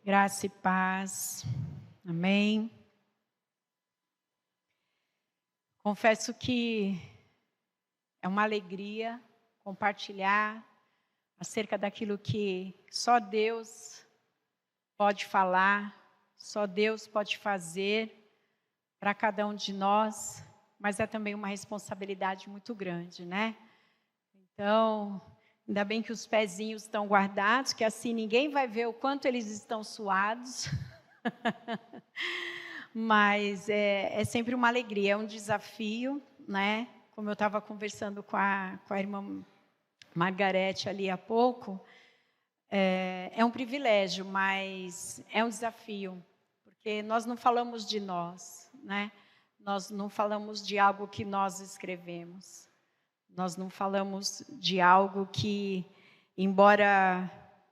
Graça e paz. Amém. Confesso que é uma alegria compartilhar acerca daquilo que só Deus pode falar, só Deus pode fazer para cada um de nós, mas é também uma responsabilidade muito grande, né? Então, ainda bem que os pezinhos estão guardados, que assim ninguém vai ver o quanto eles estão suados. Mas é sempre uma alegria, é um desafio, né? Como eu estava conversando com a irmã Margarete ali há pouco, é um privilégio, mas é um desafio, porque nós não falamos de nós, né? Nós não falamos de algo que nós escrevemos. Nós não falamos de algo que, embora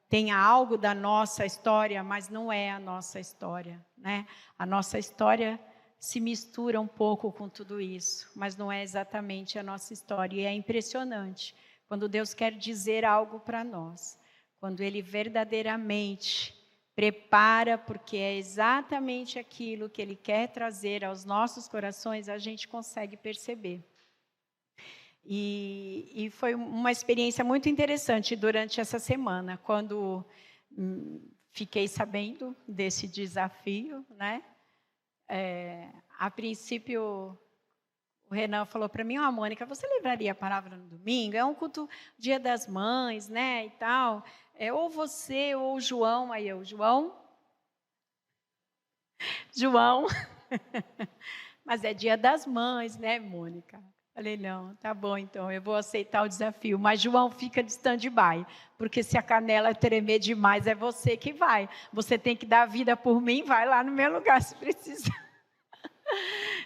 tenha algo da nossa história, mas não é a nossa história, né? A nossa história se mistura um pouco com tudo isso, mas não é exatamente a nossa história. E é impressionante quando Deus quer dizer algo para nós, quando Ele verdadeiramente prepara, porque é exatamente aquilo que Ele quer trazer aos nossos corações, a gente consegue perceber. E foi uma experiência muito interessante durante essa semana, quando fiquei sabendo desse desafio, né? A princípio, o Renan falou para mim: Mônica, você levaria a palavra no domingo? É um culto Dia das Mães, né, e tal. Ou você ou o João. Aí eu, João, mas é Dia das Mães, né, Mônica? Falei, não, tá bom, então, eu vou aceitar o desafio. Mas João fica de stand-by, porque se a canela tremer demais, é você que vai. Você tem que dar a vida por mim, vai lá no meu lugar, se precisar.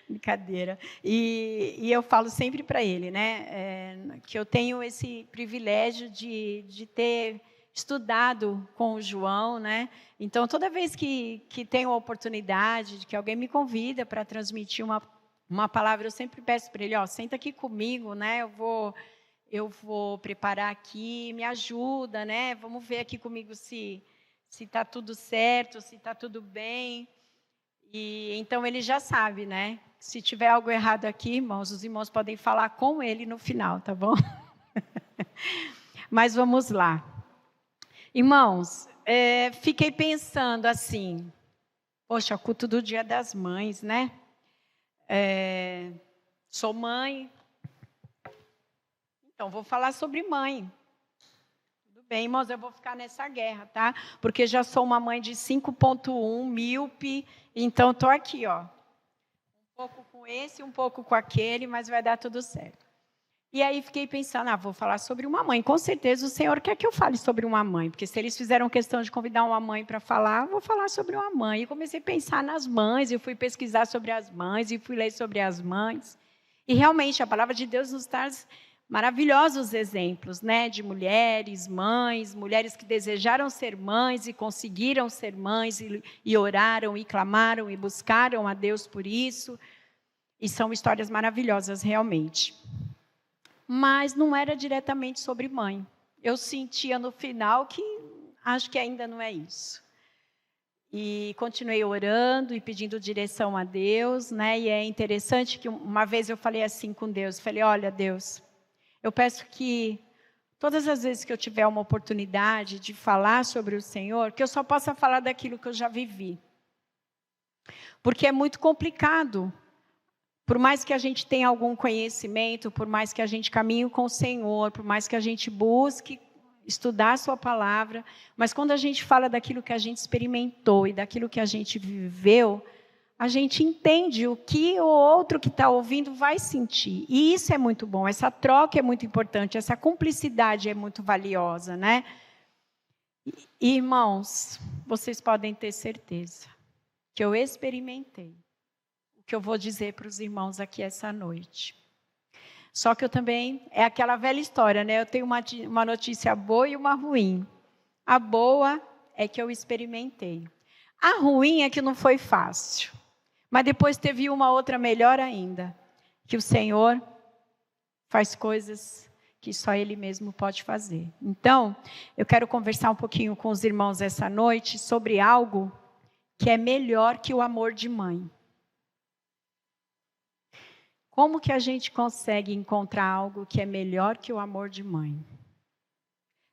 Brincadeira. E eu falo sempre para ele, né, que eu tenho esse privilégio de ter estudado com o João, né? Então, toda vez que tenho a oportunidade, de que alguém me convida para transmitir uma palavra, eu sempre peço para ele, senta aqui comigo, né? Eu vou preparar aqui, me ajuda, né? Vamos ver aqui comigo se está tudo certo, se está tudo bem. E então ele já sabe, né? Se tiver algo errado aqui, irmãos, os irmãos podem falar com ele no final, tá bom? Mas vamos lá. Irmãos, fiquei pensando assim, poxa, culto do Dia das Mães, né? Sou mãe, então vou falar sobre mãe. Tudo bem, irmãos, eu vou ficar nessa guerra, tá? Porque já sou uma mãe de 5.1, míope, então estou aqui, um pouco com esse, um pouco com aquele, mas vai dar tudo certo. E aí fiquei pensando, vou falar sobre uma mãe. Com certeza o Senhor quer que eu fale sobre uma mãe, porque se eles fizeram questão de convidar uma mãe para falar, vou falar sobre uma mãe. E comecei a pensar nas mães, e fui pesquisar sobre as mães, e fui ler sobre as mães. E realmente a palavra de Deus nos traz maravilhosos exemplos, né, de mulheres, mães, mulheres que desejaram ser mães e conseguiram ser mães, e oraram, e clamaram, e buscaram a Deus por isso. E são histórias maravilhosas, realmente. Mas não era diretamente sobre mãe. Eu sentia no final que acho que ainda não é isso. E continuei orando e pedindo direção a Deus, né? E é interessante que uma vez eu falei assim com Deus, falei, olha Deus, eu peço que todas as vezes que eu tiver uma oportunidade de falar sobre o Senhor, que eu só possa falar daquilo que eu já vivi. Porque é muito complicado. Por mais que a gente tenha algum conhecimento, por mais que a gente caminhe com o Senhor, por mais que a gente busque estudar a sua palavra, mas quando a gente fala daquilo que a gente experimentou e daquilo que a gente viveu, a gente entende o que o outro que está ouvindo vai sentir. E isso é muito bom, essa troca é muito importante, essa cumplicidade é muito valiosa, né? E, irmãos, vocês podem ter certeza que eu experimentei que eu vou dizer para os irmãos aqui essa noite. Só que eu também, é aquela velha história, né? Eu tenho uma notícia boa e uma ruim. A boa é que eu experimentei. A ruim é que não foi fácil. Mas depois teve uma outra melhor ainda. Que o Senhor faz coisas que só Ele mesmo pode fazer. Então, eu quero conversar um pouquinho com os irmãos essa noite sobre algo que é melhor que o amor de mãe. Como que a gente consegue encontrar algo que é melhor que o amor de mãe?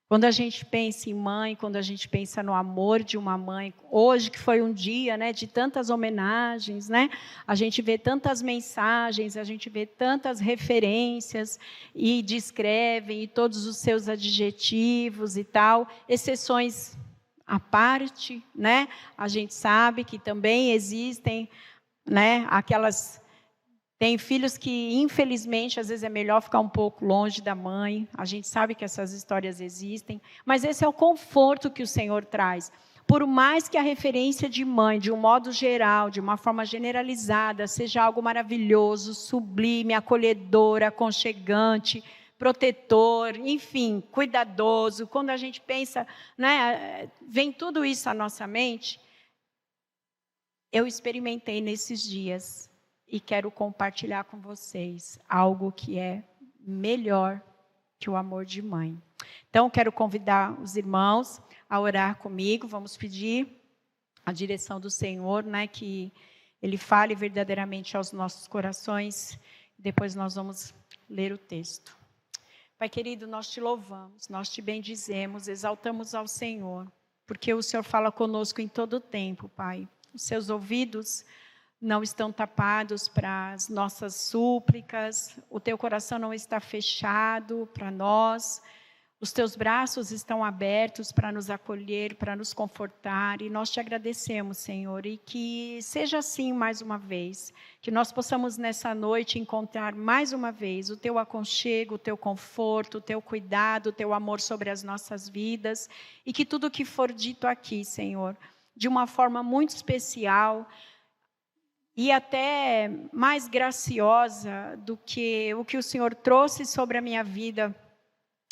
Quando a gente pensa em mãe, quando a gente pensa no amor de uma mãe, hoje que foi um dia, né, de tantas homenagens, né, a gente vê tantas mensagens, a gente vê tantas referências e descrevem e todos os seus adjetivos e tal, exceções à parte, né, a gente sabe que também existem, né, aquelas... Tem filhos que, infelizmente, às vezes é melhor ficar um pouco longe da mãe. A gente sabe que essas histórias existem. Mas esse é o conforto que o Senhor traz. Por mais que a referência de mãe, de um modo geral, de uma forma generalizada, seja algo maravilhoso, sublime, acolhedor, aconchegante, protetor, enfim, cuidadoso. Quando a gente pensa, né, vem tudo isso à nossa mente. Eu experimentei nesses dias. E quero compartilhar com vocês algo que é melhor que o amor de mãe. Então, quero convidar os irmãos a orar comigo. Vamos pedir a direção do Senhor, né, que Ele fale verdadeiramente aos nossos corações. Depois nós vamos ler o texto. Pai querido, nós te louvamos, nós te bendizemos, exaltamos ao Senhor, porque o Senhor fala conosco em todo o tempo, Pai. Os seus ouvidos não estão tapados para as nossas súplicas, o teu coração não está fechado para nós, os teus braços estão abertos para nos acolher, para nos confortar, e nós te agradecemos, Senhor, e que seja assim mais uma vez, que nós possamos nessa noite encontrar mais uma vez o teu aconchego, o teu conforto, o teu cuidado, o teu amor sobre as nossas vidas, e que tudo que for dito aqui, Senhor, de uma forma muito especial, e até mais graciosa do que o Senhor trouxe sobre a minha vida,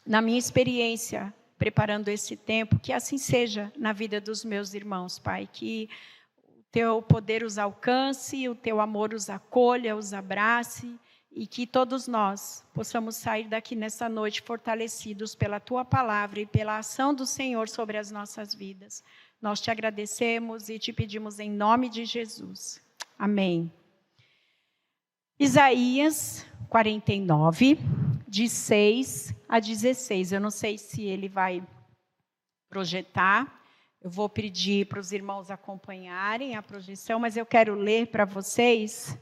na minha experiência, preparando esse tempo, que assim seja na vida dos meus irmãos, Pai, que o teu poder os alcance, o teu amor os acolha, os abrace, e que todos nós possamos sair daqui nessa noite fortalecidos pela tua palavra e pela ação do Senhor sobre as nossas vidas. Nós te agradecemos e te pedimos em nome de Jesus. Amém. Isaías 49, de 6 a 16. Eu não sei se ele vai projetar. Eu vou pedir para os irmãos acompanharem a projeção, mas eu quero ler para vocês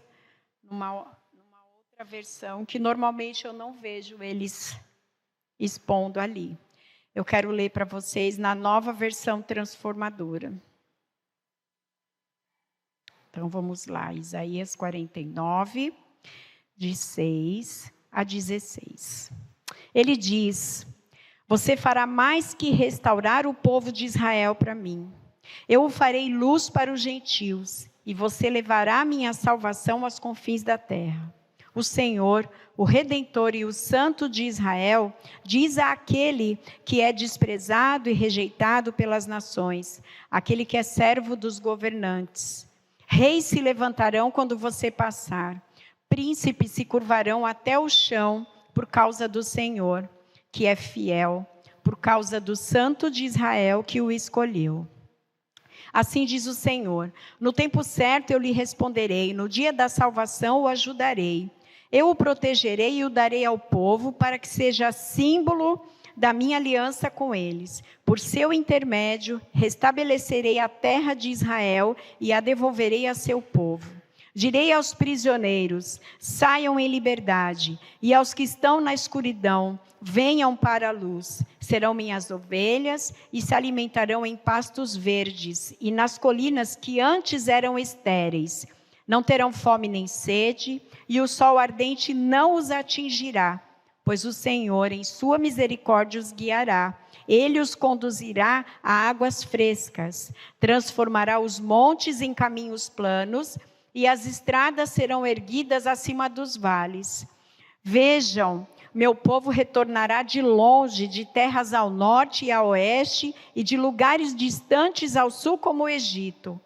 numa outra versão, que normalmente eu não vejo eles expondo ali. Eu quero ler para vocês na nova versão transformadora. Então, vamos lá, Isaías 49, de 6 a 16. Ele diz: você fará mais que restaurar o povo de Israel para mim. Eu o farei luz para os gentios, e você levará a minha salvação aos confins da terra. O Senhor, o Redentor e o Santo de Israel, diz àquele que é desprezado e rejeitado pelas nações, aquele que é servo dos governantes: reis se levantarão quando você passar, príncipes se curvarão até o chão por causa do Senhor, que é fiel, por causa do Santo de Israel que o escolheu. Assim diz o Senhor: no tempo certo eu lhe responderei, no dia da salvação o ajudarei. Eu o protegerei e o darei ao povo, para que seja símbolo da minha aliança com eles. Por seu intermédio, restabelecerei a terra de Israel e a devolverei a seu povo. Direi aos prisioneiros: saiam em liberdade, e aos que estão na escuridão: venham para a luz. Serão minhas ovelhas e se alimentarão em pastos verdes e nas colinas que antes eram estéreis. Não terão fome nem sede, e o sol ardente não os atingirá, pois o Senhor, em sua misericórdia, os guiará. Ele os conduzirá a águas frescas, transformará os montes em caminhos planos, e as estradas serão erguidas acima dos vales. Vejam, meu povo retornará de longe, de terras ao norte e a oeste, e de lugares distantes ao sul, como o Egito.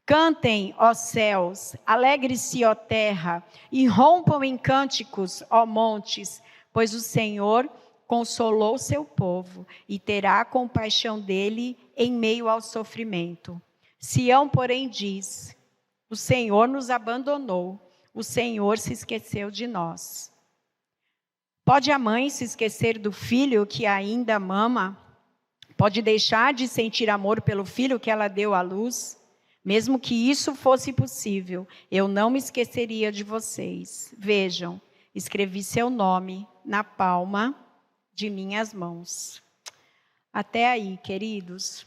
Cantem, ó céus, alegre-se, ó terra, e rompam em cânticos, ó montes, pois o Senhor consolou seu povo e terá compaixão dele em meio ao sofrimento. Sião, porém, diz: o Senhor nos abandonou, o Senhor se esqueceu de nós. Pode a mãe se esquecer do filho que ainda mama? Pode deixar de sentir amor pelo filho que ela deu à luz? Mesmo que isso fosse possível, eu não me esqueceria de vocês. Vejam, escrevi seu nome na palma de minhas mãos. Até aí, queridos.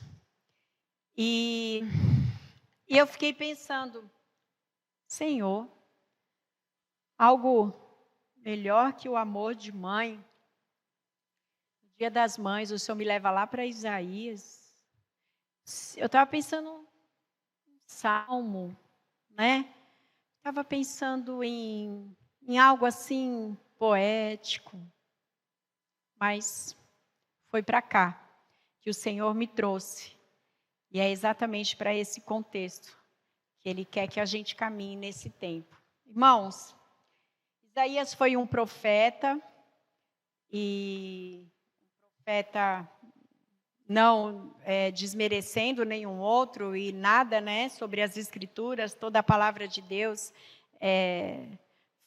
E eu fiquei pensando, Senhor, algo melhor que o amor de mãe. No Dia das Mães, o Senhor me leva lá para Isaías. Eu estava pensando em Salmo, né? Estava pensando em algo assim poético. Mas foi para cá que o Senhor me trouxe. E é exatamente para esse contexto que Ele quer que a gente caminhe nesse tempo. Irmãos, Isaías foi um profeta, e profeta não desmerecendo nenhum outro e nada, né, sobre as Escrituras, toda a palavra de Deus é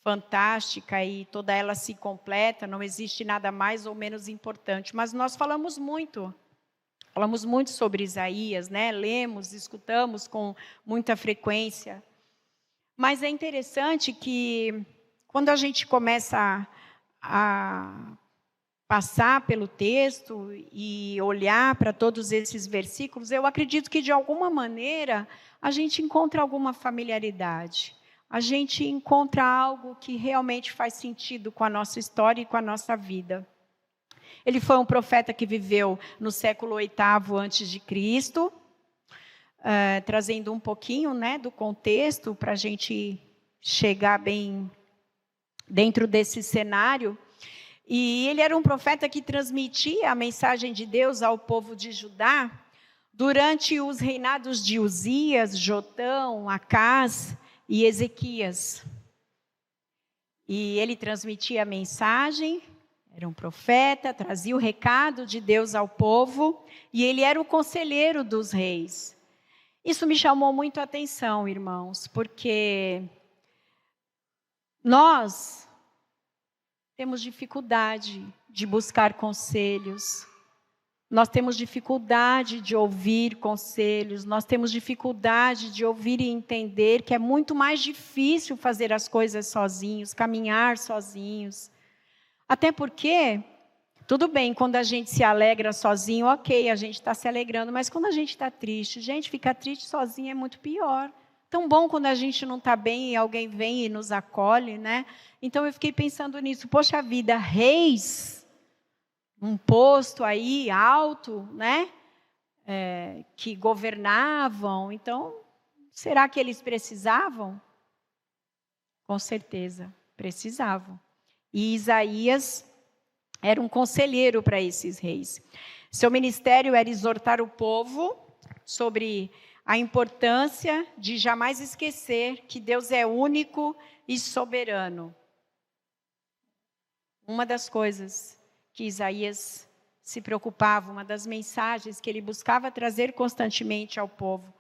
fantástica e toda ela se completa, não existe nada mais ou menos importante. Mas nós falamos muito sobre Isaías, né? Lemos, escutamos com muita frequência. Mas é interessante que quando a gente começa a passar pelo texto e olhar para todos esses versículos, eu acredito que de alguma maneira a gente encontra alguma familiaridade. A gente encontra algo que realmente faz sentido com a nossa história e com a nossa vida. Ele foi um profeta que viveu no século VIII a.C., trazendo um pouquinho, né, do contexto para a gente chegar bem dentro desse cenário. E ele era um profeta que transmitia a mensagem de Deus ao povo de Judá durante os reinados de Uzias, Jotão, Acás e Ezequias. E ele transmitia a mensagem, era um profeta, trazia o recado de Deus ao povo, e ele era o conselheiro dos reis. Isso me chamou muito a atenção, irmãos, porque nós temos dificuldade de buscar conselhos, nós temos dificuldade de ouvir conselhos, nós temos dificuldade de ouvir e entender que é muito mais difícil fazer as coisas sozinhos, caminhar sozinhos. Até porque, tudo bem, quando a gente se alegra sozinho, ok, a gente está se alegrando, mas quando a gente está triste, gente, ficar triste sozinho é muito pior. Tão bom quando a gente não está bem e alguém vem e nos acolhe, né? Então eu fiquei pensando nisso, poxa vida, reis, um posto aí alto, né? Que governavam, então, será que eles precisavam? Com certeza, precisavam. E Isaías era um conselheiro para esses reis. Seu ministério era exortar o povo sobre a importância de jamais esquecer que Deus é único e soberano. Uma das coisas que Isaías se preocupava, uma das mensagens que ele buscava trazer constantemente ao povo: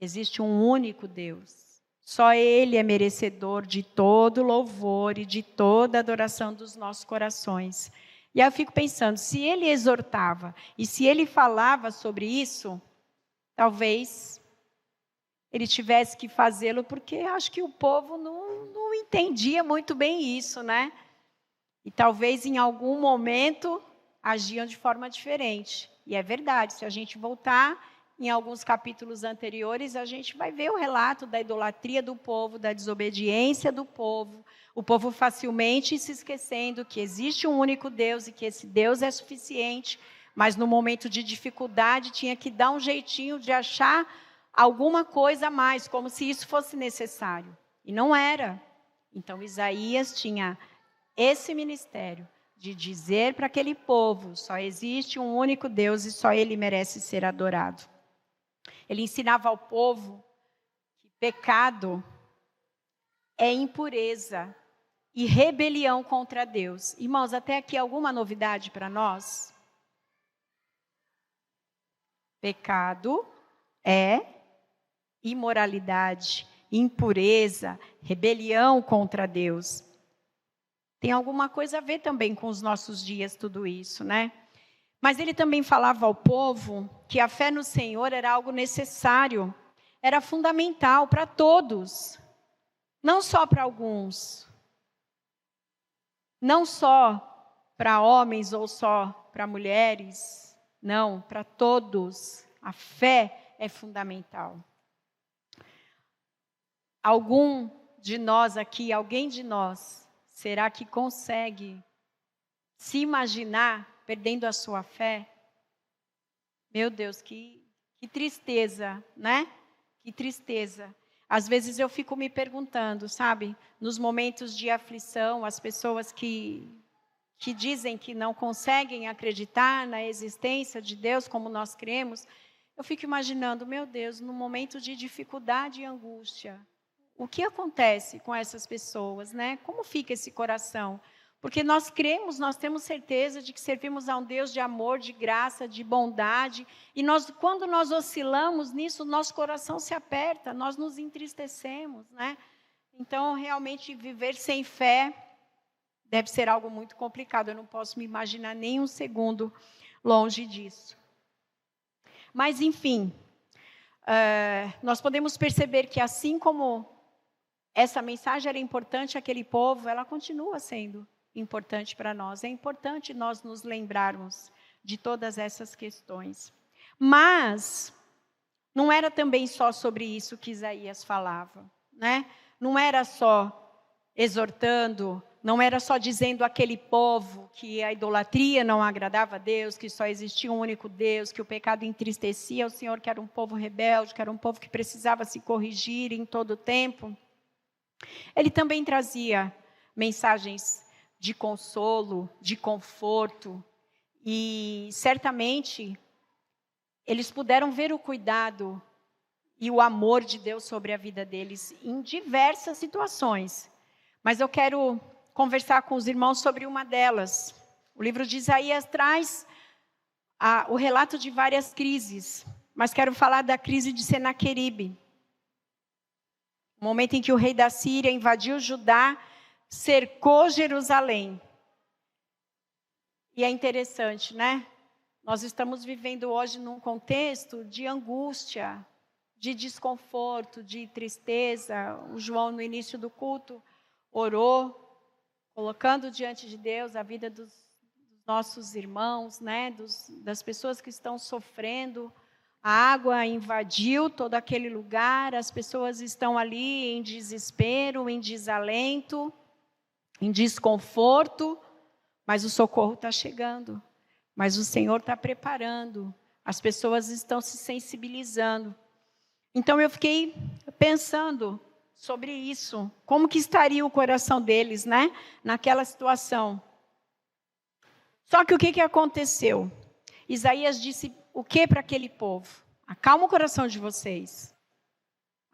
existe um único Deus. Só Ele é merecedor de todo louvor e de toda adoração dos nossos corações. E aí eu fico pensando, se ele exortava e se ele falava sobre isso, talvez ele tivesse que fazê-lo, porque acho que o povo não entendia muito bem isso, né? E talvez em algum momento agiam de forma diferente. E é verdade, se a gente voltar em alguns capítulos anteriores, a gente vai ver o relato da idolatria do povo, da desobediência do povo, o povo facilmente se esquecendo que existe um único Deus e que esse Deus é suficiente, mas no momento de dificuldade tinha que dar um jeitinho de achar alguma coisa a mais, como se isso fosse necessário. E não era. Então Isaías tinha esse ministério de dizer para aquele povo: só existe um único Deus e só Ele merece ser adorado. Ele ensinava ao povo que pecado é impureza e rebelião contra Deus. Irmãos, até aqui alguma novidade para nós? Pecado é imoralidade, impureza, rebelião contra Deus. Tem alguma coisa a ver também com os nossos dias tudo isso, né? Mas ele também falava ao povo que a fé no Senhor era algo necessário, era fundamental para todos, não só para alguns, não só para homens ou só para mulheres, não, para todos. A fé é fundamental. Alguém de nós, será que consegue se imaginar perdendo a sua fé? Meu Deus, que tristeza, né? Que tristeza. Às vezes eu fico me perguntando, sabe? Nos momentos de aflição, as pessoas que dizem que não conseguem acreditar na existência de Deus como nós cremos, eu fico imaginando, meu Deus, no momento de dificuldade e angústia, o que acontece com essas pessoas, né? Como fica esse coração? Porque nós cremos, nós temos certeza de que servimos a um Deus de amor, de graça, de bondade. E quando nós oscilamos nisso, nosso coração se aperta, nós nos entristecemos, né? Então, realmente, viver sem fé deve ser algo muito complicado. Eu não posso me imaginar nem um segundo longe disso. Mas, enfim, nós podemos perceber que assim como essa mensagem era importante àquele povo, ela continua sendo importante para nós. É importante nós nos lembrarmos de todas essas questões. Mas não era também só sobre isso que Isaías falava, né? Não era só exortando, não era só dizendo àquele povo que a idolatria não agradava a Deus, que só existia um único Deus, que o pecado entristecia o Senhor, que era um povo rebelde, que era um povo que precisava se corrigir em todo o tempo. Ele também trazia mensagens de consolo, de conforto, e certamente eles puderam ver o cuidado e o amor de Deus sobre a vida deles em diversas situações. Mas eu quero conversar com os irmãos sobre uma delas. O livro de Isaías traz o relato de várias crises, mas quero falar da crise de Senaqueribe. O momento em que o rei da Síria invadiu Judá, cercou Jerusalém. E é interessante, né? Nós estamos vivendo hoje num contexto de angústia, de desconforto, de tristeza. O João, no início do culto, orou, colocando diante de Deus a vida dos nossos irmãos, né? Das pessoas que estão sofrendo. A água invadiu todo aquele lugar, as pessoas estão ali em desespero, em desalento, em desconforto, mas o socorro está chegando, mas o Senhor está preparando, as pessoas estão se sensibilizando. Então eu fiquei pensando sobre isso, como que estaria o coração deles, né, naquela situação. Só que o que aconteceu? Isaías disse o que para aquele povo? Acalma o coração de vocês.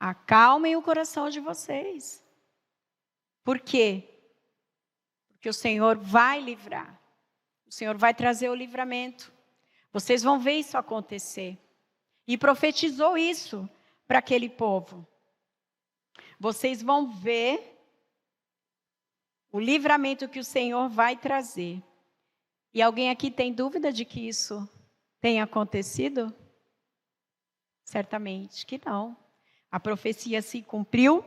Acalmem o coração de vocês. Por quê? Porque o Senhor vai livrar. O Senhor vai trazer o livramento. Vocês vão ver isso acontecer. E profetizou isso para aquele povo. Vocês vão ver o livramento que o Senhor vai trazer. E alguém aqui tem dúvida de que isso tem acontecido? Certamente que não. A profecia se cumpriu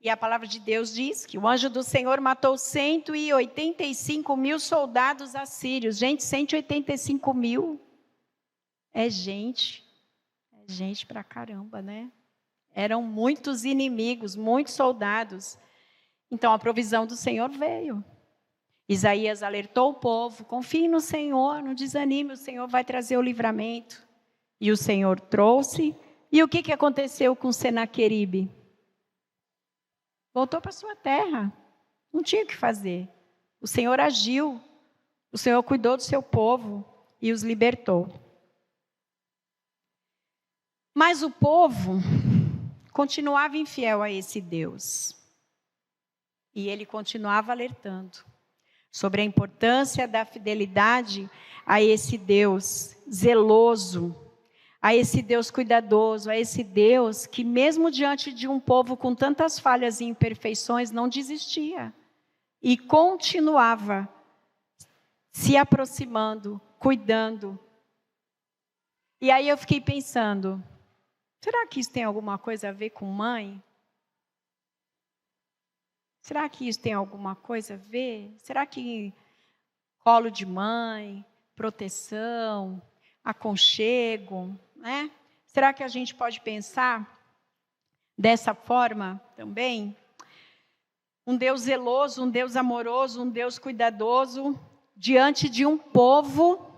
e a palavra de Deus diz que o anjo do Senhor matou 185 mil soldados assírios. Gente, 185 mil é gente pra caramba, né? Eram muitos inimigos, muitos soldados. Então a provisão do Senhor veio. Isaías alertou o povo, confie no Senhor, não desanime, o Senhor vai trazer o livramento. E o Senhor trouxe. E o que aconteceu com Senaqueribe? Voltou para sua terra. Não tinha o que fazer. O Senhor agiu. O Senhor cuidou do seu povo e os libertou. Mas o povo continuava infiel a esse Deus. E ele continuava alertando sobre a importância da fidelidade a esse Deus zeloso, a esse Deus cuidadoso, a esse Deus que mesmo diante de um povo com tantas falhas e imperfeições, não desistia. E continuava se aproximando, cuidando. E aí eu fiquei pensando, será que isso tem alguma coisa a ver com mãe? Será que isso tem alguma coisa a ver? Será que colo de mãe, proteção, aconchego, né? Será que a gente pode pensar dessa forma também? Um Deus zeloso, um Deus amoroso, um Deus cuidadoso, diante de um povo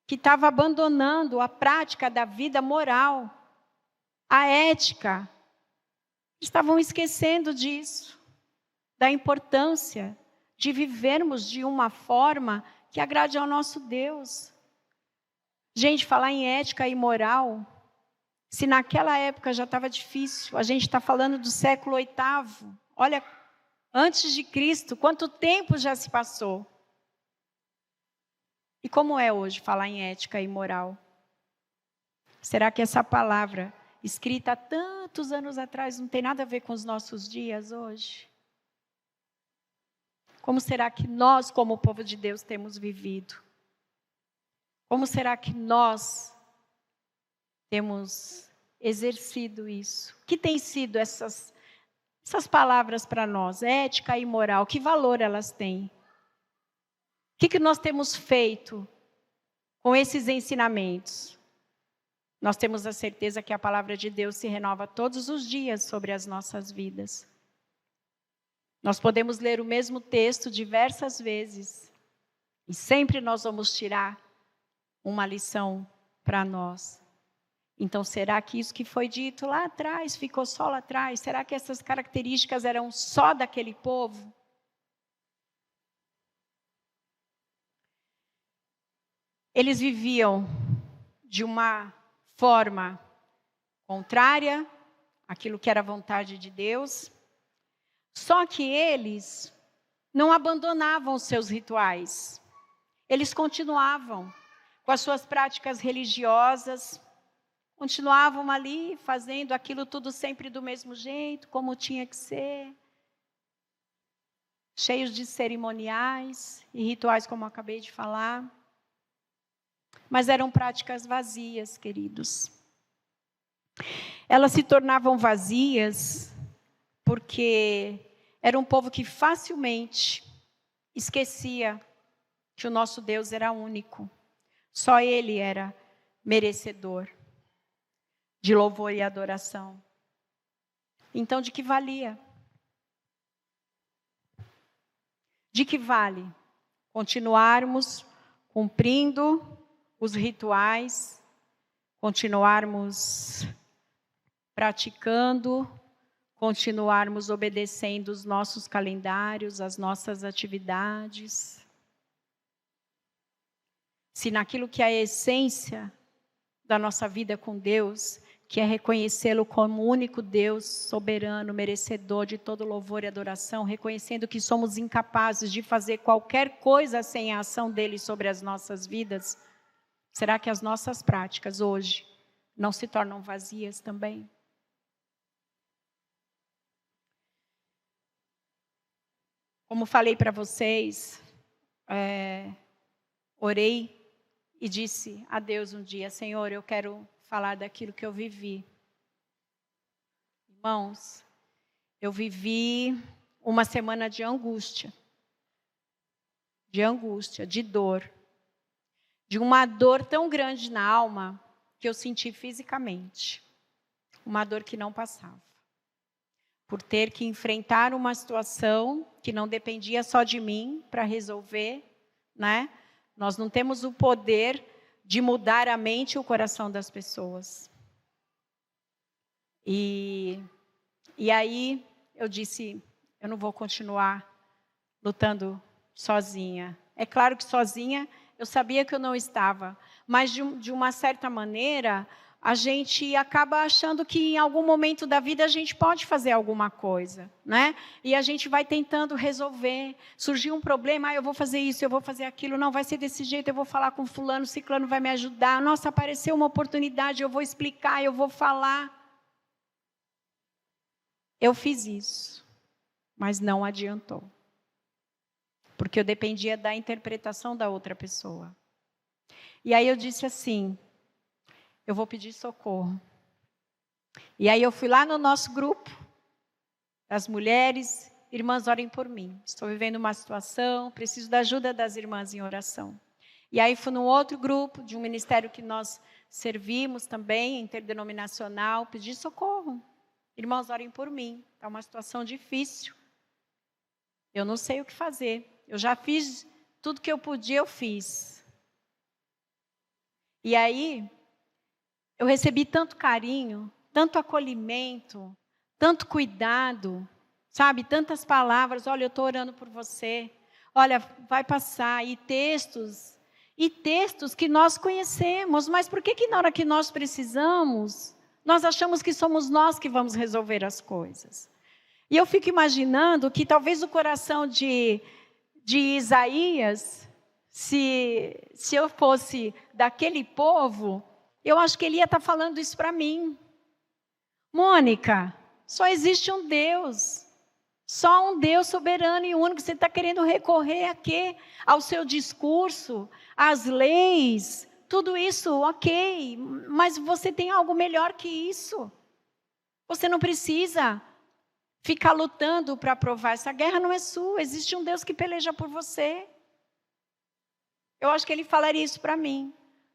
que estava abandonando a prática da vida moral, a ética. Estavam esquecendo disso, da importância de vivermos de uma forma que agrade ao nosso Deus. Gente, falar em ética e moral, se naquela época já estava difícil, a gente está falando do século VIII. Olha, antes de Cristo, quanto tempo já se passou? E como é hoje falar em ética e moral? Será que essa palavra, escrita há tantos anos atrás, não tem nada a ver com os nossos dias hoje? Como será que nós, como povo de Deus, temos vivido? Como será que nós temos exercido isso? O que tem sido essas palavras para nós? Ética e moral, que valor elas têm? O que nós temos feito com esses ensinamentos? Nós temos a certeza que a palavra de Deus se renova todos os dias sobre as nossas vidas. Nós podemos ler o mesmo texto diversas vezes e sempre nós vamos tirar uma lição para nós. Então, será que isso que foi dito lá atrás ficou só lá atrás? Será que essas características eram só daquele povo? Eles viviam de uma forma contrária àquilo que era a vontade de Deus. Só que eles não abandonavam os seus rituais. Eles continuavam com as suas práticas religiosas, continuavam ali fazendo aquilo tudo sempre do mesmo jeito, como tinha que ser. Cheios de cerimoniais e rituais, como eu acabei de falar. Mas eram práticas vazias, queridos. Elas se tornavam vazias porque era um povo que facilmente esquecia que o nosso Deus era único. Só Ele era merecedor de louvor e adoração. Então, de que valia? De que vale continuarmos cumprindo os rituais, continuarmos praticando, continuarmos obedecendo os nossos calendários, as nossas atividades? Se naquilo que é a essência da nossa vida com Deus, que é reconhecê-lo como o único Deus soberano, merecedor de todo louvor e adoração, reconhecendo que somos incapazes de fazer qualquer coisa sem a ação dele sobre as nossas vidas, será que as nossas práticas hoje não se tornam vazias também? Como falei para vocês, orei e disse a Deus um dia: Senhor, eu quero falar daquilo que eu vivi. Irmãos, eu vivi uma semana de angústia, de dor, de uma dor tão grande na alma que eu senti fisicamente. Uma dor que não passava. Por ter que enfrentar uma situação que não dependia só de mim para resolver, né? Nós não temos o poder de mudar a mente e o coração das pessoas. E aí eu disse, eu não vou continuar lutando sozinha. É claro que sozinha eu sabia que eu não estava, mas de uma certa maneira, a gente acaba achando que em algum momento da vida a gente pode fazer alguma coisa, né? E a gente vai tentando resolver. Surgiu um problema, eu vou fazer isso, eu vou fazer aquilo, não vai ser desse jeito, eu vou falar com fulano, ciclano vai me ajudar. Nossa, apareceu uma oportunidade, eu vou explicar, eu vou falar. Eu fiz isso, mas não adiantou. Porque eu dependia da interpretação da outra pessoa. E aí eu disse assim, eu vou pedir socorro. E aí eu fui lá no nosso grupo, das mulheres, irmãs, orem por mim. Estou vivendo uma situação, preciso da ajuda das irmãs em oração. E aí fui num outro grupo, de um ministério que nós servimos também, interdenominacional, pedi socorro. Irmãos, orem por mim, está uma situação difícil. Eu não sei o que fazer. Eu já fiz tudo que eu podia, eu fiz. E aí, eu recebi tanto carinho, tanto acolhimento, tanto cuidado, sabe? Tantas palavras, olha, eu estou orando por você. Olha, vai passar. E textos que nós conhecemos. Mas por que na hora que nós precisamos, nós achamos que somos nós que vamos resolver as coisas? E eu fico imaginando que talvez o coração de Isaías, se eu fosse daquele povo, eu acho que ele ia estar falando isso para mim. Mônica, só existe um Deus. Só um Deus soberano e único. Você está querendo recorrer a quê? Ao seu discurso, às leis, tudo isso, ok. Mas você tem algo melhor que isso. Você não precisa ficar lutando para provar. Essa guerra não é sua. Existe um Deus que peleja por você. Eu acho que ele falaria isso para mim.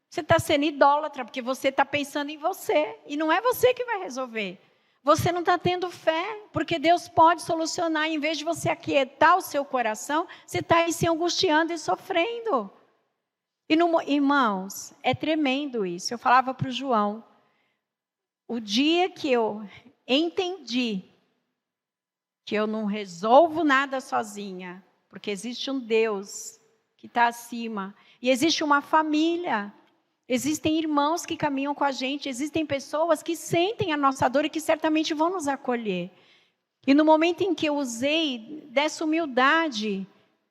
Você está sendo idólatra, porque você está pensando em você. E não é você que vai resolver. Você não está tendo fé, porque Deus pode solucionar. Em vez de você aquietar o seu coração, você está aí se angustiando e sofrendo. E, irmãos, é tremendo isso. Eu falava para o João, o dia que eu entendi que eu não resolvo nada sozinha, porque existe um Deus que está acima, e existe uma família, existem irmãos que caminham com a gente, existem pessoas que sentem a nossa dor e que certamente vão nos acolher. E no momento em que eu usei dessa humildade,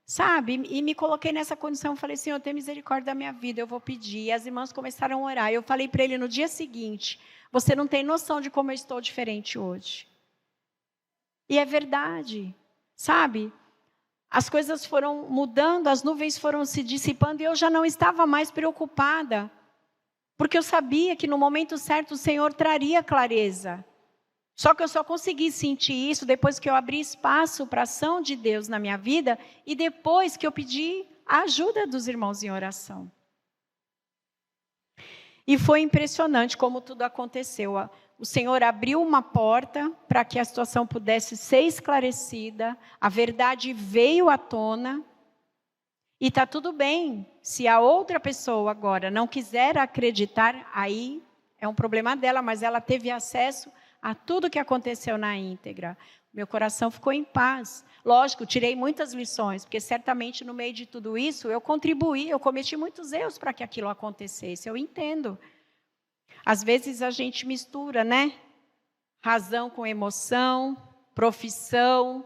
sabe, e me coloquei nessa condição, eu falei, Senhor, tenha misericórdia da minha vida, eu vou pedir. E as irmãs começaram a orar. Eu falei para ele no dia seguinte, você não tem noção de como eu estou diferente hoje. E é verdade, sabe? As coisas foram mudando, as nuvens foram se dissipando e eu já não estava mais preocupada. Porque eu sabia que no momento certo o Senhor traria clareza. Só que eu só consegui sentir isso depois que eu abri espaço para a ação de Deus na minha vida e depois que eu pedi a ajuda dos irmãos em oração. E foi impressionante como tudo aconteceu. O Senhor abriu uma porta para que a situação pudesse ser esclarecida, a verdade veio à tona, e está tudo bem. Se a outra pessoa agora não quiser acreditar, aí é um problema dela, mas ela teve acesso a tudo que aconteceu na íntegra. Meu coração ficou em paz. Lógico, tirei muitas lições, porque certamente no meio de tudo isso eu contribuí, eu cometi muitos erros para que aquilo acontecesse, eu entendo. Às vezes a gente mistura, né? Razão com emoção, profissão,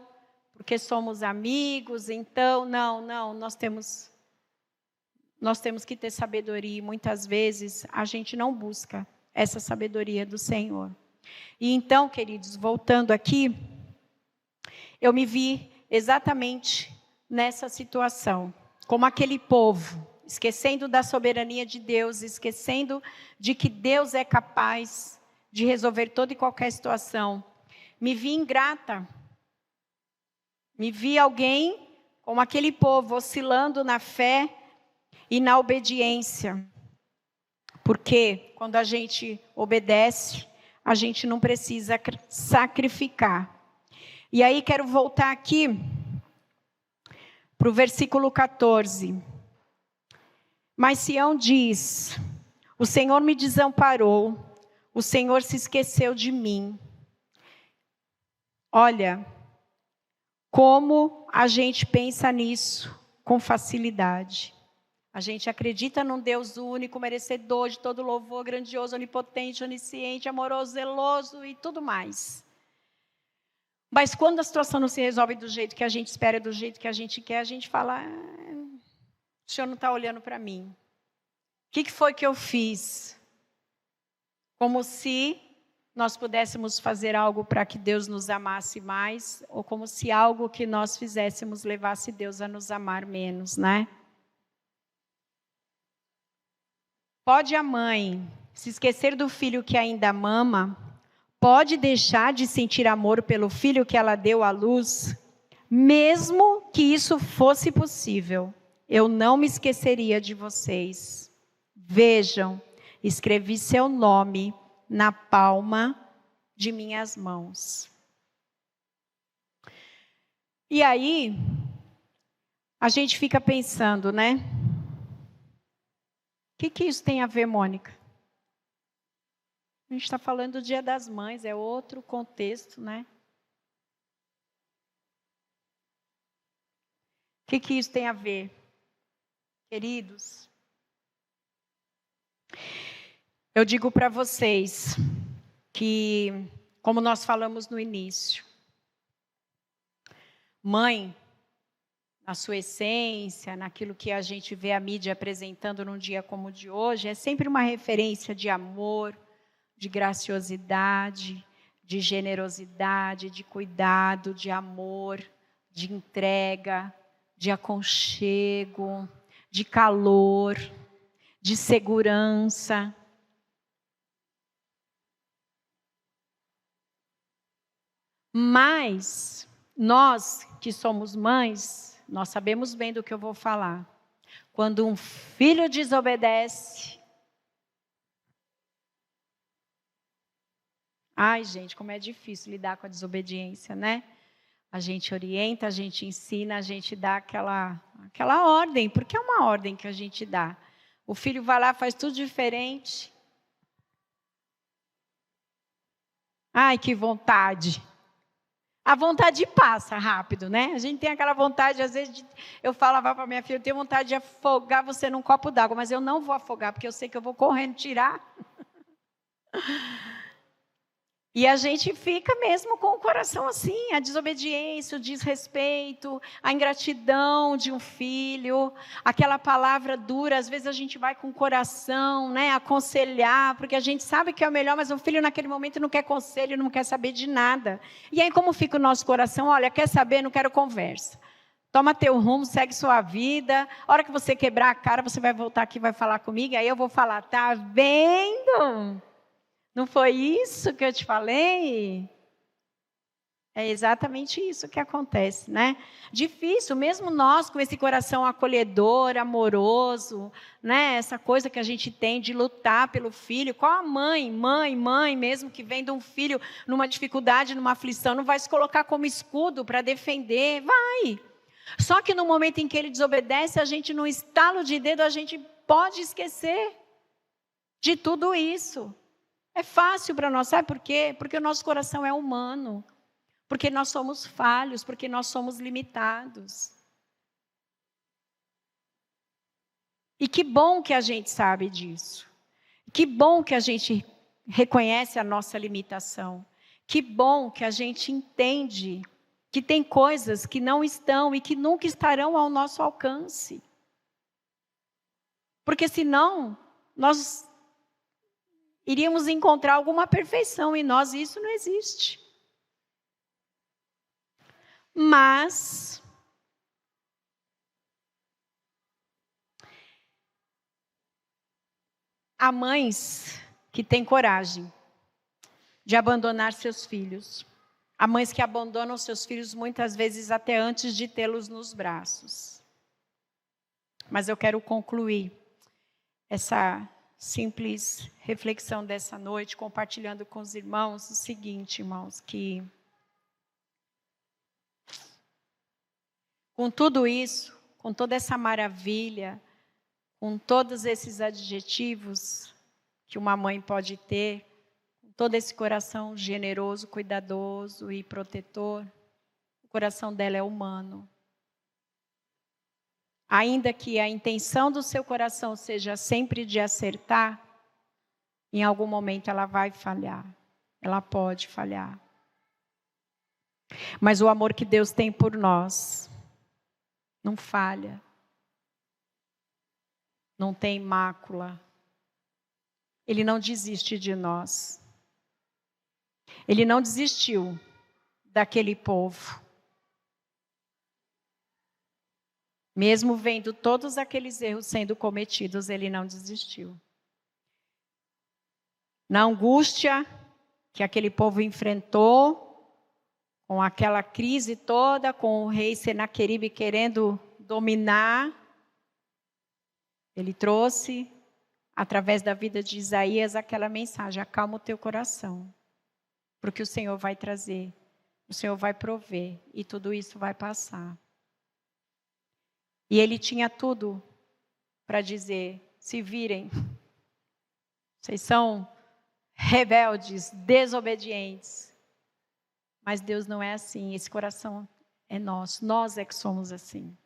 porque somos amigos, então, não, nós temos que ter sabedoria e muitas vezes a gente não busca essa sabedoria do Senhor. E então, queridos, voltando aqui, eu me vi exatamente nessa situação, como aquele povo, esquecendo da soberania de Deus, esquecendo de que Deus é capaz de resolver toda e qualquer situação. Me vi ingrata. Me vi alguém como aquele povo, oscilando na fé e na obediência. Porque quando a gente obedece, a gente não precisa sacrificar. E aí quero voltar aqui para o versículo 14. Mas Sião diz, o Senhor me desamparou, o Senhor se esqueceu de mim. Olha, como a gente pensa nisso com facilidade. A gente acredita num Deus único, merecedor de todo louvor, grandioso, onipotente, onisciente, amoroso, zeloso e tudo mais. Mas quando a situação não se resolve do jeito que a gente espera, do jeito que a gente quer, a gente fala, o Senhor não está olhando para mim. O que foi que eu fiz? Como se nós pudéssemos fazer algo para que Deus nos amasse mais, ou como se algo que nós fizéssemos levasse Deus a nos amar menos, né? Pode a mãe se esquecer do filho que ainda mama? Pode deixar de sentir amor pelo filho que ela deu à luz? Mesmo que isso fosse possível, eu não me esqueceria de vocês. Vejam, escrevi seu nome na palma de minhas mãos. E aí, a gente fica pensando, né? O que isso tem a ver, Mônica? A gente está falando do Dia das Mães, é outro contexto, né? O que isso tem a ver, queridos? Eu digo para vocês que, como nós falamos no início, mãe, na sua essência, naquilo que a gente vê a mídia apresentando num dia como o de hoje, é sempre uma referência de amor, de graciosidade, de generosidade, de cuidado, de amor, de entrega, de aconchego, de calor, de segurança. Mas nós que somos mães, nós sabemos bem do que eu vou falar. Quando um filho desobedece, ai, gente, como é difícil lidar com a desobediência, né? A gente orienta, a gente ensina, a gente dá aquela ordem, porque é uma ordem que a gente dá. O filho vai lá, faz tudo diferente. Ai, que vontade. A vontade passa rápido, né? A gente tem aquela vontade, às vezes, eu falava para minha filha, eu tenho vontade de afogar você num copo d'água, mas eu não vou afogar, porque eu sei que eu vou correndo tirar. E a gente fica mesmo com o coração assim, a desobediência, o desrespeito, a ingratidão de um filho, aquela palavra dura, às vezes a gente vai com o coração, né, aconselhar, porque a gente sabe que é o melhor, mas o filho naquele momento não quer conselho, não quer saber de nada. E aí como fica o nosso coração? Olha, quer saber, não quero conversa. Toma teu rumo, segue sua vida. A hora que você quebrar a cara, você vai voltar aqui e vai falar comigo, aí eu vou falar, tá vendo? Não foi isso que eu te falei? É exatamente isso que acontece, né? Difícil, mesmo nós com esse coração acolhedor, amoroso, né? Essa coisa que a gente tem de lutar pelo filho. Qual a mãe mesmo que vem de um filho numa dificuldade, numa aflição, não vai se colocar como escudo para defender? Vai! Só que no momento em que ele desobedece, a gente, no estalo de dedo, a gente pode esquecer de tudo isso. É fácil para nós, sabe por quê? Porque o nosso coração é humano, porque nós somos falhos, porque nós somos limitados. E que bom que a gente sabe disso. Que bom que a gente reconhece a nossa limitação. Que bom que a gente entende que tem coisas que não estão e que nunca estarão ao nosso alcance. Porque senão, nós iríamos encontrar alguma perfeição em nós, e isso não existe. Mas há mães que têm coragem de abandonar seus filhos. Há mães que abandonam seus filhos muitas vezes até antes de tê-los nos braços. Mas eu quero concluir essa simples reflexão dessa noite, compartilhando com os irmãos o seguinte, irmãos, que com tudo isso, com toda essa maravilha, com todos esses adjetivos que uma mãe pode ter, com todo esse coração generoso, cuidadoso e protetor, o coração dela é humano. ainda que a intenção do seu coração seja sempre de acertar, em algum momento ela vai falhar. Ela pode falhar. Mas o amor que Deus tem por nós não falha. Não tem mácula. Ele não desiste de nós. Ele não desistiu daquele povo. Mesmo vendo todos aqueles erros sendo cometidos, ele não desistiu. Na angústia que aquele povo enfrentou, com aquela crise toda, com o rei Senaqueribe querendo dominar, ele trouxe, através da vida de Isaías, aquela mensagem: acalma o teu coração, porque o Senhor vai trazer, o Senhor vai prover, e tudo isso vai passar. E ele tinha tudo para dizer: se virem, vocês são rebeldes, desobedientes. Mas Deus não é assim, esse coração é nosso, nós é que somos assim.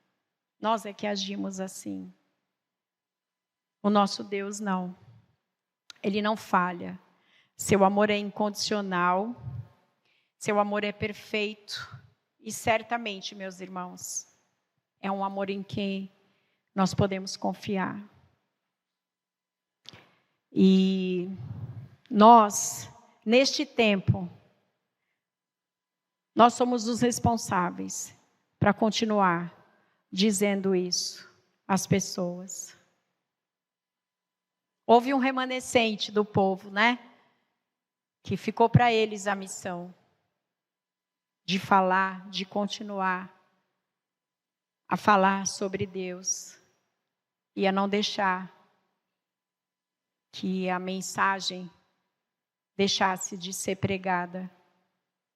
Nós é que agimos assim. O nosso Deus não. Ele não falha. Seu amor é incondicional. Seu amor é perfeito. E certamente, meus irmãos, é um amor em quem nós podemos confiar. E nós, neste tempo, nós somos os responsáveis para continuar dizendo isso às pessoas. Houve um remanescente do povo, né? Que ficou para eles a missão de falar, de continuar a falar sobre Deus e a não deixar que a mensagem deixasse de ser pregada.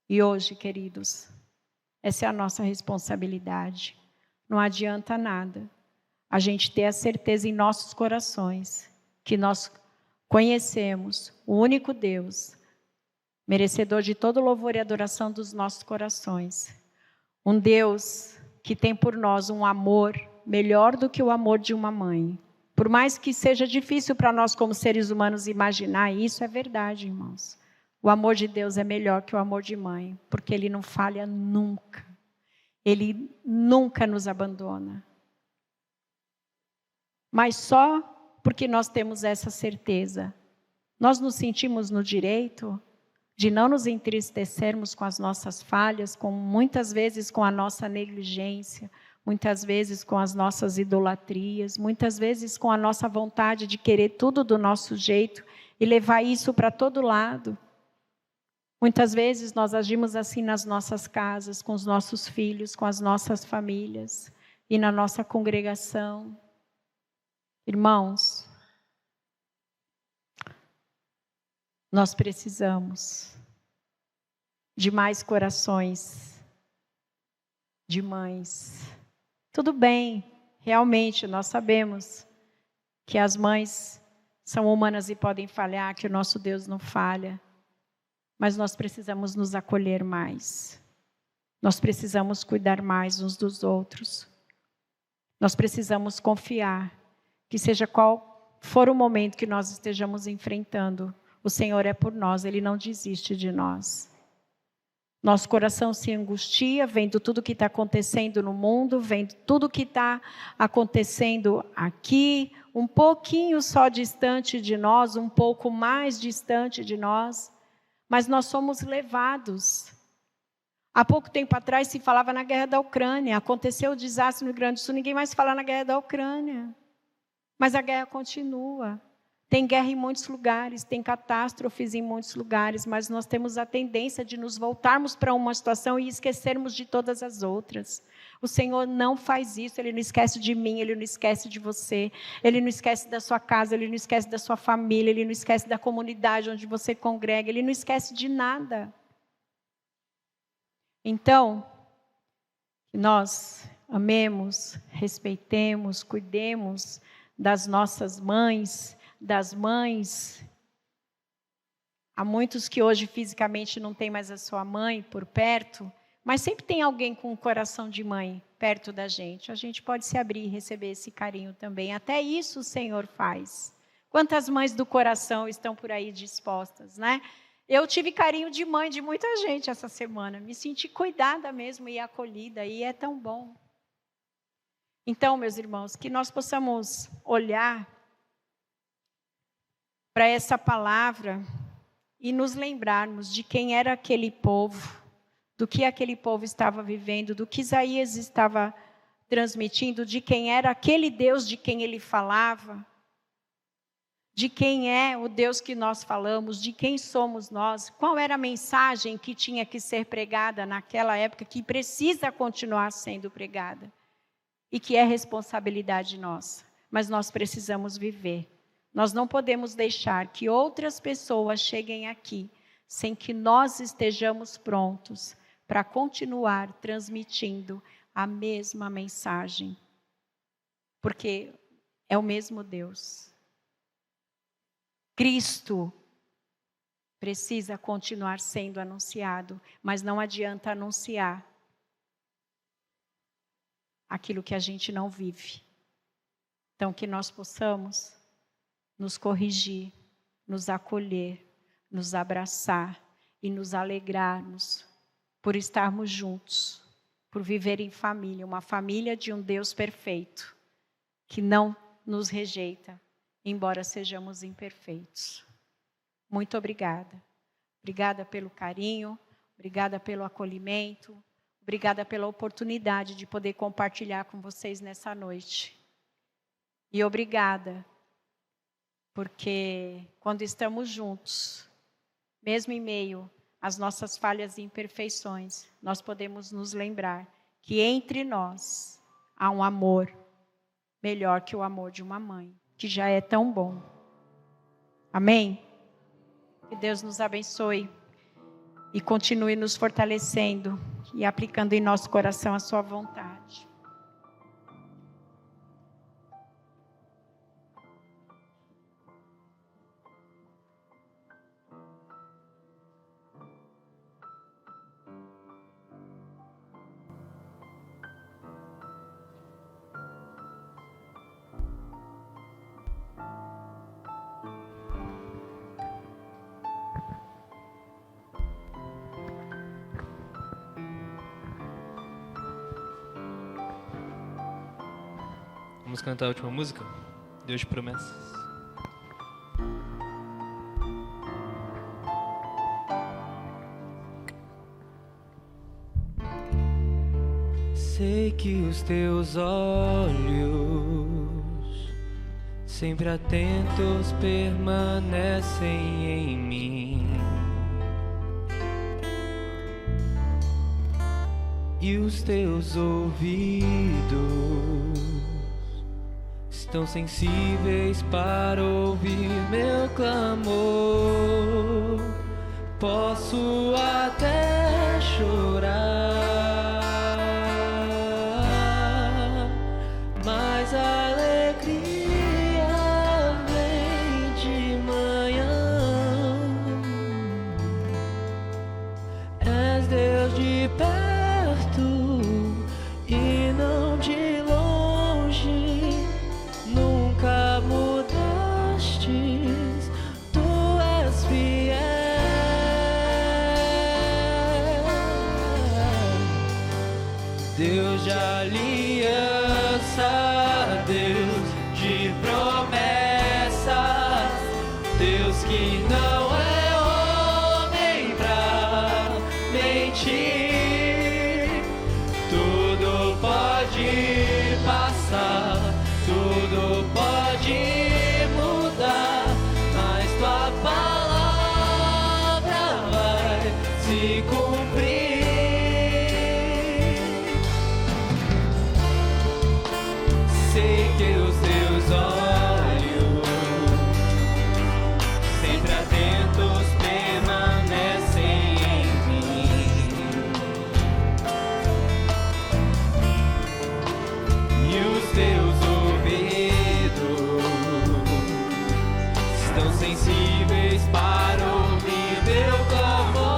E hoje, queridos, essa é a nossa responsabilidade. Não adianta nada a gente ter a certeza em nossos corações que nós conhecemos o único Deus, merecedor de todo louvor e adoração dos nossos corações. Um Deus que tem por nós um amor melhor do que o amor de uma mãe. Por mais que seja difícil para nós como seres humanos imaginar isso, é verdade, irmãos. O amor de Deus é melhor que o amor de mãe, porque Ele não falha nunca. Ele nunca nos abandona. Mas só porque nós temos essa certeza, nós nos sentimos no direito de não nos entristecermos com as nossas falhas, muitas vezes com a nossa negligência, muitas vezes com as nossas idolatrias, muitas vezes com a nossa vontade de querer tudo do nosso jeito e levar isso para todo lado. Muitas vezes nós agimos assim nas nossas casas, com os nossos filhos, com as nossas famílias e na nossa congregação. Irmãos, nós precisamos de mais corações de mães. Tudo bem, realmente nós sabemos que as mães são humanas e podem falhar, que o nosso Deus não falha. Mas nós precisamos nos acolher mais. Nós precisamos cuidar mais uns dos outros. Nós precisamos confiar que seja qual for o momento que nós estejamos enfrentando, o Senhor é por nós, Ele não desiste de nós. Nosso coração se angustia vendo tudo que está acontecendo no mundo, vendo tudo que está acontecendo aqui, um pouquinho só distante de nós, um pouco mais distante de nós. Mas nós somos levados. Há pouco tempo atrás se falava na guerra da Ucrânia. Aconteceu o desastre no Rio Grande do Sul, ninguém mais fala na guerra da Ucrânia. Mas a guerra continua. Tem guerra em muitos lugares, tem catástrofes em muitos lugares, mas nós temos a tendência de nos voltarmos para uma situação e esquecermos de todas as outras. O Senhor não faz isso, Ele não esquece de mim, Ele não esquece de você, Ele não esquece da sua casa, Ele não esquece da sua família, Ele não esquece da comunidade onde você congrega, Ele não esquece de nada. Então, que nós amemos, respeitemos, cuidemos das nossas mães, das mães. Há muitos que hoje fisicamente não têm mais a sua mãe por perto, Mas sempre tem alguém com um coração de mãe perto da gente. A gente pode se abrir e receber esse carinho também. Até isso o Senhor faz. Quantas mães do coração estão por aí dispostas, né? Eu tive carinho de mãe de muita gente essa semana. Me senti cuidada mesmo e acolhida. E é tão bom. Então, meus irmãos, que nós possamos olhar para essa palavra e nos lembrarmos de quem era aquele povo, do que aquele povo estava vivendo, do que Isaías estava transmitindo, de quem era aquele Deus de quem ele falava, de quem é o Deus que nós falamos, de quem somos nós, qual era a mensagem que tinha que ser pregada naquela época, que precisa continuar sendo pregada, e que é responsabilidade nossa, mas nós precisamos viver. Nós não podemos deixar que outras pessoas cheguem aqui sem que nós estejamos prontos para continuar transmitindo a mesma mensagem. Porque é o mesmo Deus. Cristo precisa continuar sendo anunciado, mas não adianta anunciar aquilo que a gente não vive. Então, que nós possamos nos corrigir, nos acolher, nos abraçar e nos alegrarmos por estarmos juntos, por viver em família, uma família de um Deus perfeito, que não nos rejeita, embora sejamos imperfeitos. Muito obrigada. Obrigada pelo carinho, obrigada pelo acolhimento, obrigada pela oportunidade de poder compartilhar com vocês nessa noite. E obrigada, porque quando estamos juntos, mesmo em meio às nossas falhas e imperfeições, nós podemos nos lembrar que entre nós há um amor melhor que o amor de uma mãe, que já é tão bom. Amém? Que Deus nos abençoe e continue nos fortalecendo e aplicando em nosso coração a sua vontade. Vamos cantar a última música? Deus de promessas. Sei que os teus olhos, sempre atentos, permanecem em mim. E os teus ouvidos estão sensíveis para ouvir meu clamor. Posso até chorar, mas a alegria vem de manhã. És Deus de perto e não de longe. Nunca mudastes, tu és fiel. Deus de aliança, Deus de promessas, Deus que não é homem pra mentir. Tudo pode passar, tudo pode mudar, mas tua palavra vai se cumprir. Sei que os teus olhos, sempre atentos, permanecem em mim. E os teus sensíveis para ouvir meu clamor.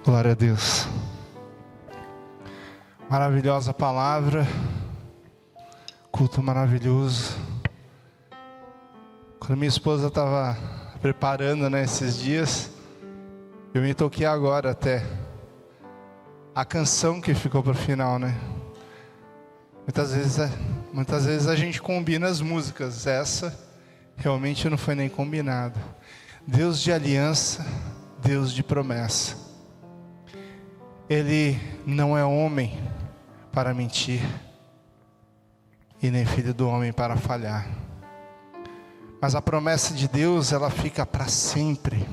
Glória a Deus. Maravilhosa palavra. Culto maravilhoso. Quando minha esposa estava preparando, né, esses dias, eu me toquei agora até a canção que ficou para o final, né? Muitas vezes a gente combina as músicas. Essa realmente não foi nem combinada. Deus de aliança, Deus de promessa. Ele não é homem para mentir, e nem filho do homem para falhar. Mas a promessa de Deus, ela fica para sempre.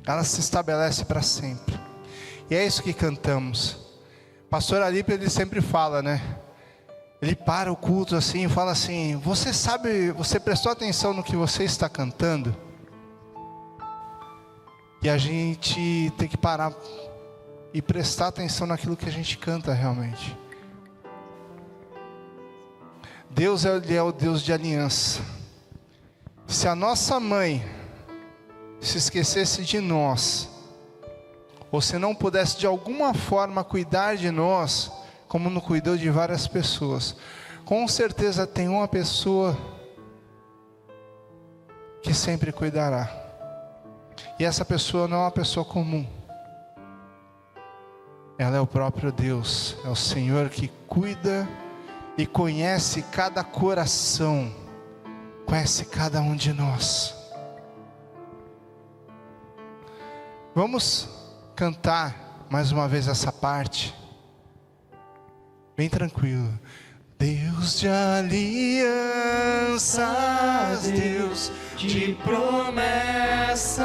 Ela se estabelece para sempre. E é isso que cantamos. Pastor Alípio, ele sempre fala, né? Ele para o culto assim e fala assim: você sabe, você prestou atenção no que você está cantando? E a gente tem que parar e prestar atenção naquilo que a gente canta realmente. Deus ele é o Deus de aliança. Se a nossa mãe se esquecesse de nós, ou se não pudesse de alguma forma cuidar de nós, como não cuidou de várias pessoas, com certeza tem uma pessoa que sempre cuidará. E essa pessoa não é uma pessoa comum. Ela é o próprio Deus, é o Senhor que cuida e conhece cada coração, conhece cada um de nós. Vamos cantar mais uma vez essa parte, bem tranquilo. Deus de alianças, Deus de promessas,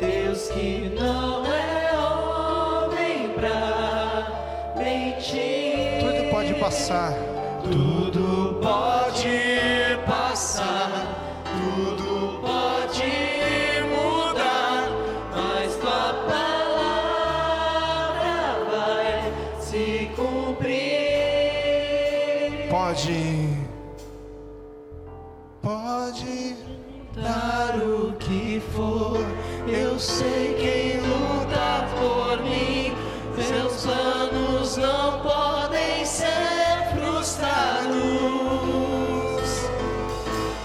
Deus que não é homem pra mentir. Tudo pode passar, Tudo pode passar, tudo pode mudar, mas tua palavra vai se cumprir. pode Dar o que for, eu sei quem luta por mim. Meus planos não podem ser frustrados.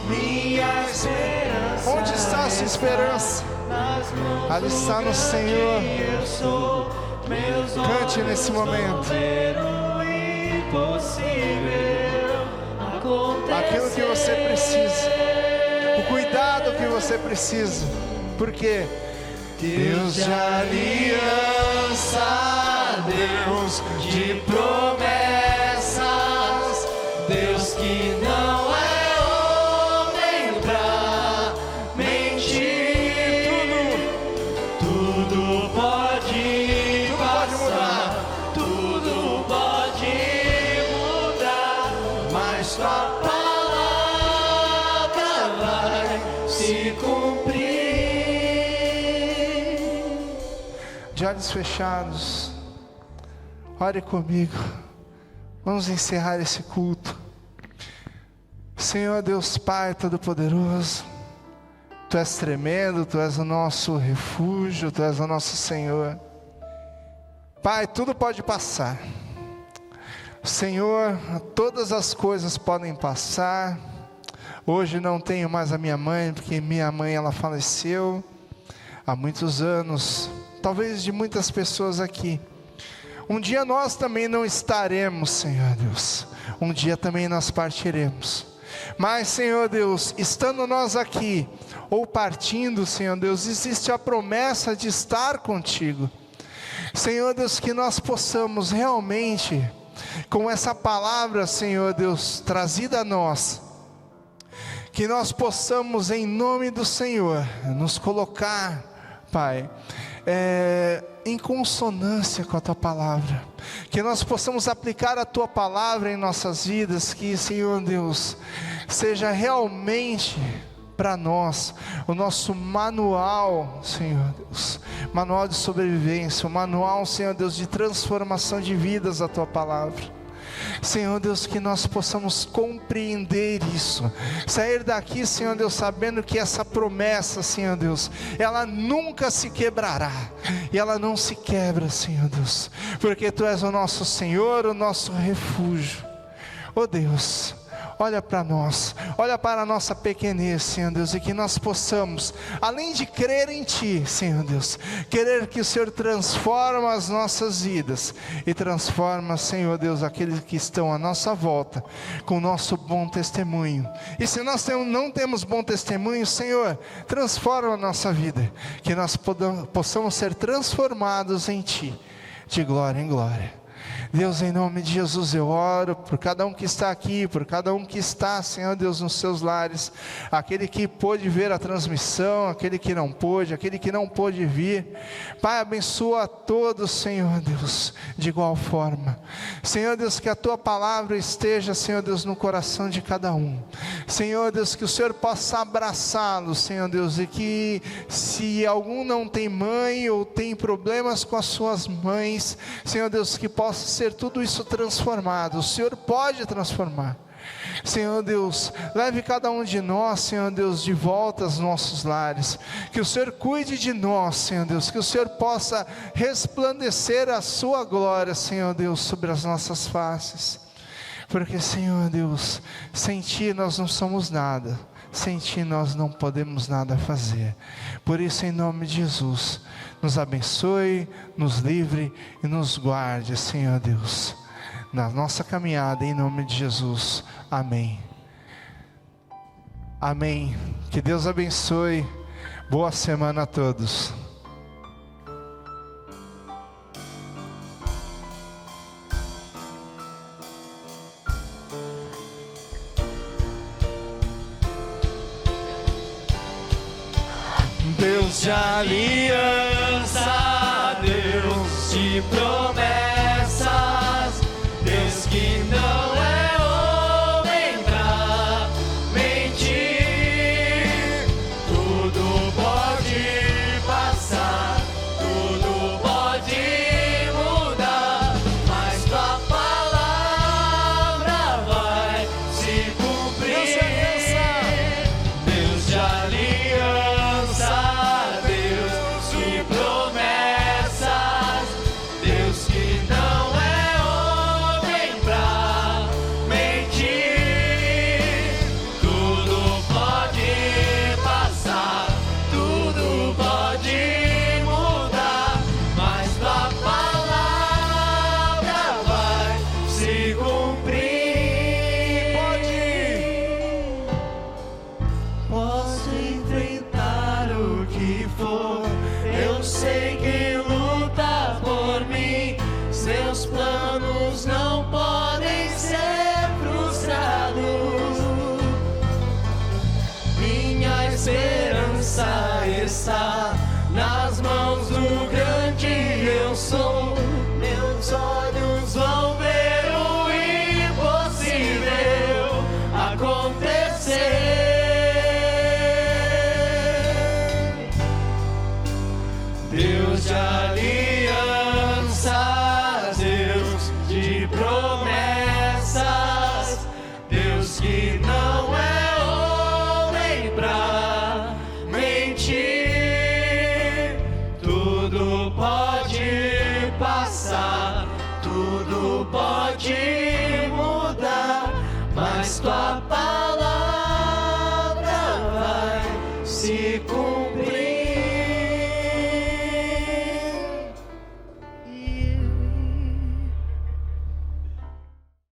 Minha esperança. Onde está a sua esperança? Nas mãos Ali está no do Senhor. grande eu sou. Meus Cante olhos nesse momento. vão ver o impossível acontecer. Aquilo que você precisa, o cuidado que você precisa, porque Deus de aliança, Deus de promessas, Deus que não é homem pra mentir. Tudo pode passar, tudo pode mudar, mas tua palavra vai se cumprir. de olhos fechados, ore comigo. Vamos encerrar esse culto. Senhor Deus Pai Todo-Poderoso, Tu és tremendo, Tu és o nosso refúgio, Tu és o nosso Senhor. Pai, tudo pode passar. Senhor, todas as coisas podem passar. Hoje não tenho mais a minha mãe, porque minha mãe ela faleceu há muitos anos, talvez de muitas pessoas aqui. Um dia nós também não estaremos, Senhor Deus. Um dia também nós partiremos. Mas, Senhor Deus, estando nós aqui, ou partindo, Senhor Deus, existe a promessa de estar contigo. Senhor Deus, que nós possamos realmente, com essa palavra, Senhor Deus, trazida a nós, que nós possamos, em nome do Senhor, nos colocar, Pai, em consonância com a Tua palavra, que nós possamos aplicar a Tua palavra em nossas vidas, que, Senhor Deus, seja realmente para nós o nosso manual, Senhor Deus, manual de sobrevivência, o manual, Senhor Deus, de transformação de vidas da Tua palavra. Senhor Deus, que nós possamos compreender isso, sair daqui, Senhor Deus, sabendo que essa promessa, Senhor Deus, ela nunca se quebrará, e ela não se quebra, Senhor Deus, porque Tu és o nosso Senhor, o nosso refúgio. Oh Deus, olha para nós, olha para a nossa pequenez, Senhor Deus, e que nós possamos, além de crer em Ti, Senhor Deus, querer que o Senhor transforma as nossas vidas, e transforma, Senhor Deus, aqueles que estão à nossa volta, com o nosso bom testemunho. E se nós não temos bom testemunho, Senhor, transforma a nossa vida, que nós possamos ser transformados em Ti, de glória em glória. Deus, em nome de Jesus, eu oro por cada um que está aqui, por cada um que está, Senhor Deus, nos seus lares, aquele que pôde ver a transmissão, aquele que não pôde vir. Pai, abençoa a todos, Senhor Deus, de igual forma. Senhor Deus, que a Tua palavra esteja, Senhor Deus, no coração de cada um. Senhor Deus, que o Senhor possa abraçá-los, Senhor Deus, e que se algum não tem mãe ou tem problemas com as suas mães, Senhor Deus, que possa ser tudo isso transformado. O Senhor pode transformar. Senhor Deus, leve cada um de nós, Senhor Deus, de volta aos nossos lares. Que o Senhor cuide de nós, Senhor Deus. Que o Senhor possa resplandecer a Sua glória, Senhor Deus, sobre as nossas faces. Porque, Senhor Deus, sem Ti nós não somos nada. Sem Ti nós não podemos nada fazer. Por isso, em nome de Jesus, nos abençoe, nos livre e nos guarde, Senhor Deus, na nossa caminhada, em nome de Jesus. Amém. Amém. Que Deus abençoe. Boa semana a todos. Deus de aliança, Deus de promessas, Deus que não é homem pra mentir. Tudo pode passar, tudo pode mudar, mas Tua palavra vai se cumprir. Deus de aliança, está nas mãos do grande eu sou. Meus olhos vão ver o impossível acontecer. Deus de aliança, Deus de promessas, Deus que não é homem pra mentir. Tudo pode passar, tudo pode mudar, mas Tua palavra